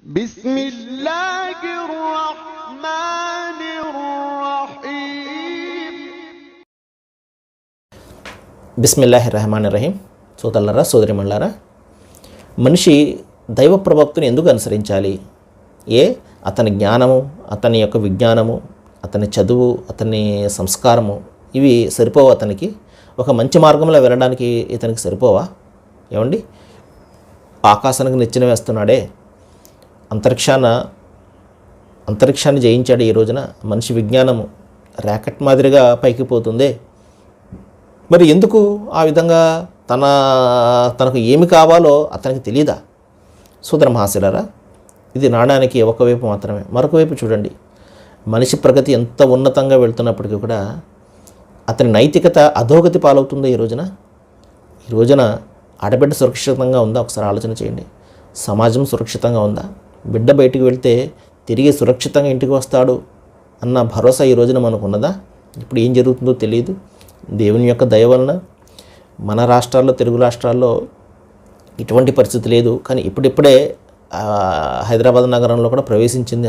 بسم الله الرحمن الرحيم బిస్మిల్లాహి రహమాన్ రహీం. సోదరులారా, సోదరిమణులారా, మనిషి దైవ ప్రవక్తను ఎందుకు అనుసరించాలి? అతని జ్ఞానము, అతని యొక్క విజ్ఞానము, అతని చదువు, అతని సంస్కారము ఇవి సరిపోవా? అతనికి ఒక మంచి మార్గంలో వెళ్ళడానికి ఇతనికి సరిపోవా? ఏమండి, ఆకాశానికి నిచ్చెన వేస్తున్నాడే, అంతరిక్షాన్ని జయించాడు. ఈ రోజున మనిషి విజ్ఞానము ర్యాకెట్ మాదిరిగా పైకి పోతుందే. మరి ఎందుకు ఆ విధంగా తనకు ఏమి కావాలో అతనికి తెలియదా? సోదర మహాశిలారా, ఇది నాణానికి ఒకవైపు మాత్రమే. మరొక వైపు చూడండి, మనిషి ప్రగతి ఎంత ఉన్నతంగా వెళ్తున్నప్పటికీ కూడా అతని నైతికత అధోగతి పాలవుతుందో ఈ రోజున ఆడబిడ్డ సురక్షితంగా ఉందా? ఒకసారి ఆలోచన చేయండి. సమాజం సురక్షితంగా ఉందా? బిడ్డ బయటికి వెళ్తే తిరిగి సురక్షితంగా ఇంటికి వస్తాడు అన్న భరోసా ఈ రోజున మనకు ఉన్నదా? ఇప్పుడు ఏం జరుగుతుందో తెలియదు. దేవుని యొక్క దయ వలన మన రాష్ట్రాల్లో, తెలుగు రాష్ట్రాల్లో ఇటువంటి పరిస్థితి లేదు. కానీ ఇప్పుడిప్పుడే హైదరాబాద్ నగరంలో కూడా ప్రవేశించింది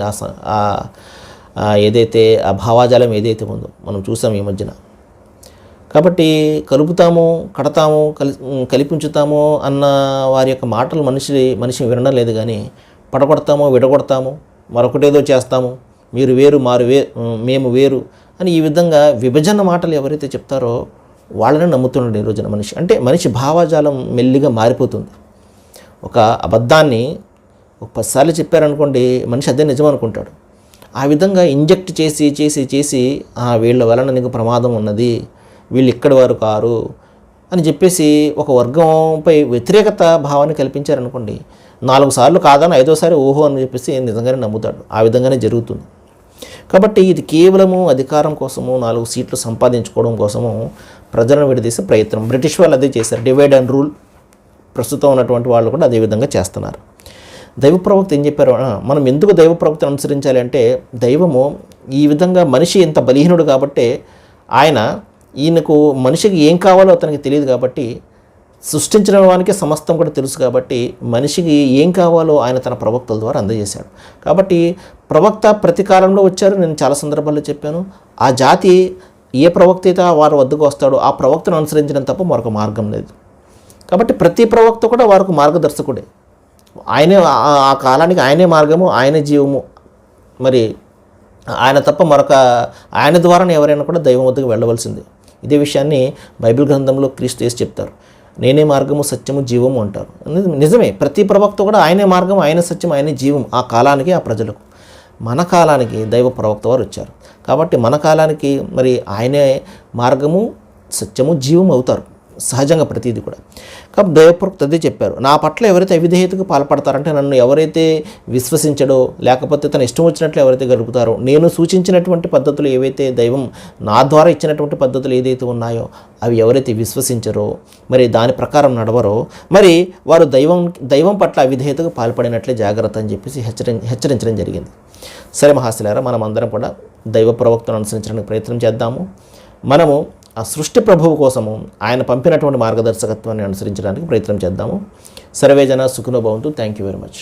ఏదైతే ఆ భావాజాలం ఏదైతే ఉందో మనం చూసాం ఈ మధ్యన. కాబట్టి కలుపుతాము, కడతాము, కలిపించుతాము అన్న వారి యొక్క మాటలు మనిషి వినడం లేదు. కానీ పడగొడతాము, విడగొడతాము, మరొకటేదో చేస్తాము, మీరు వేరు మేము వేరు అని ఈ విధంగా విభజన మాటలు ఎవరైతే చెప్తారో వాళ్ళని నమ్ముతున్నాడు ఈ రోజున మనిషి. అంటే మనిషి భావాజాలం మెల్లిగా మారిపోతుంది. ఒక అబద్ధాన్ని ఒక 10 సార్లు చెప్పారనుకోండి, మనిషి అదే నిజం అనుకుంటాడు. ఆ విధంగా ఇంజెక్ట్ చేసి చేసి చేసి వీళ్ళ వలన నీకు ప్రమాదం ఉన్నది, వీళ్ళు ఇక్కడి వారు కారు అని చెప్పేసి ఒక వర్గంపై వ్యతిరేకత భావాన్ని కల్పించారనుకోండి, 4 సార్లు కాదని 5వ సారి ఓహో అని చెప్పేసి నిజంగానే నమ్ముతాడు. ఆ విధంగానే జరుగుతుంది. కాబట్టి ఇది కేవలము అధికారం కోసము, 4 సీట్లు సంపాదించుకోవడం కోసము ప్రజలను విడదీసే ప్రయత్నం. బ్రిటిష్ వాళ్ళు అదే చేశారు, డివైడ్ అండ్ రూల్. ప్రస్తుతం ఉన్నటువంటి వాళ్ళు కూడా అదే విధంగా చేస్తున్నారు. దైవ ప్రవక్త ఏం చెప్పారు? మనం ఎందుకు దైవ ప్రవక్తను అనుసరించాలి అంటే, దైవము ఈ విధంగా మనిషి ఇంత బలహీనుడు కాబట్టి ఈయనకు మనిషికి ఏం కావాలో అతనికి తెలియదు కాబట్టి, సృష్టించిన వానికి సమస్తం కూడా తెలుసు కాబట్టి మనిషికి ఏం కావాలో ఆయన తన ప్రవక్తల ద్వారా అందజేశాడు. కాబట్టి ప్రవక్త ప్రతి కాలంలో వచ్చారు. నేను చాలా సందర్భాల్లో చెప్పాను, ఆ జాతి ఏ ప్రవక్త అయితే వారి వద్దకు వస్తాడో ఆ ప్రవక్తను అనుసరించడం తప్ప మరొక మార్గం లేదు. కాబట్టి ప్రతి ప్రవక్త కూడా వారికి మార్గదర్శకుడే. ఆయనే ఆ కాలానికి ఆయనే మార్గము, ఆయనే జీవము. మరి ఆయన తప్ప ఆయన ద్వారానే ఎవరైనా కూడా దైవం వద్దకు వెళ్ళవలసింది. ఇదే విషయాన్ని బైబిల్ గ్రంథంలో క్రీస్తు యేసు చెప్తారు. నేనే మార్గము, సత్యము, జీవము అంటారు. నిజమే, ప్రతి ప్రవక్త కూడా ఆయనే మార్గం, ఆయన సత్యం, ఆయనే జీవం ఆ కాలానికి, ఆ ప్రజలకు. మన కాలానికి దైవ ప్రవక్త వారు వచ్చారు కాబట్టి మన కాలానికి మరి ఆయనే మార్గము, సత్యము, జీవం అవుతారు సహజంగా ప్రతిదీ కూడా. కాబట్టి దైవ ప్రవక్త అదే చెప్పారు. నా పట్ల ఎవరైతే అవిధేయతకు పాల్పడతారంటే, నన్ను ఎవరైతే విశ్వసించడో లేకపోతే తన ఇష్టం వచ్చినట్లు ఎవరైతే గడుపుతారో, నేను సూచించినటువంటి పద్ధతులు ఏవైతే దైవం నా ద్వారా ఇచ్చినటువంటి పద్ధతులు ఏదైతే ఉన్నాయో అవి ఎవరైతే విశ్వసించరో, మరి దాని ప్రకారం నడవరో, మరి వారు దైవం పట్ల అవిధేయతకు పాల్పడినట్లే జాగ్రత్త అని చెప్పేసి హెచ్చరించడం జరిగింది. సరే మహాశిలారా, మనం అందరం కూడా దైవ ప్రవక్తను అనుసరించడానికి ప్రయత్నం చేద్దాము. మనము ఆ సృష్టి ప్రభువు కోసము ఆయన పంపినటువంటి మార్గదర్శకత్వాన్ని అనుసరించడానికి ప్రయత్నం చేద్దాము. సర్వేజన సుఖినో భవంతు. Thank you very much.